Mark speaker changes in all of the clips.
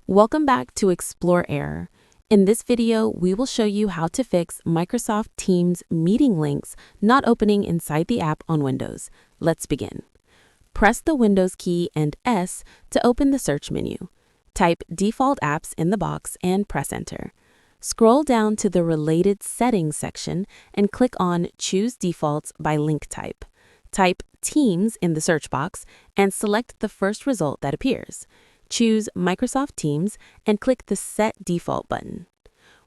Speaker 1: Welcome back to Explore Error. In this video, we will show you how to fix Microsoft Teams meeting links not opening inside the app on Windows. Let's begin. Press the Windows key and S to open the search menu. Type Default Apps in the box and press Enter. Scroll down to the Related Settings section and click on Choose Defaults by Link Type. Type Teams in the search box and select the first result that appears. Choose Microsoft Teams and click the Set Default button.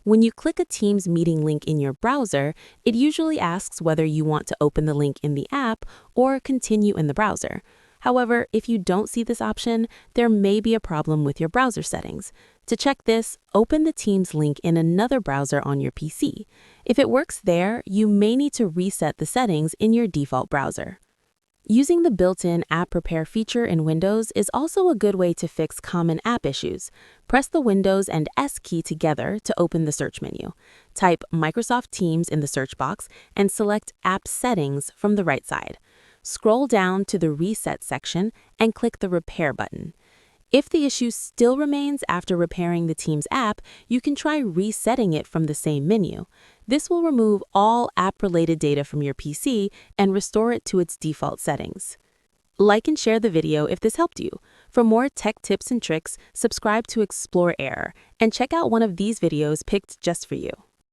Speaker 1: When you click a Teams meeting link in your browser, it usually asks whether you want to open the link in the app or continue in the browser. However, if you don't see this option, there may be a problem with your browser settings. To check this, open the Teams link in another browser on your PC. If it works there, you may need to reset the settings in your default browser. Using the built-in App Repair feature in Windows is also a good way to fix common app issues. Press the Windows and S key together to open the search menu. Type Microsoft Teams in the search box and select App Settings from the right side. Scroll down to the Reset section and click the Repair button. If the issue still remains after repairing the Teams app, you can try resetting it from the same menu. This will remove all app-related data from your PC and restore it to its default settings. Like and share the video if this helped you. For more tech tips and tricks, subscribe to Explore Error and check out one of these videos picked just for you.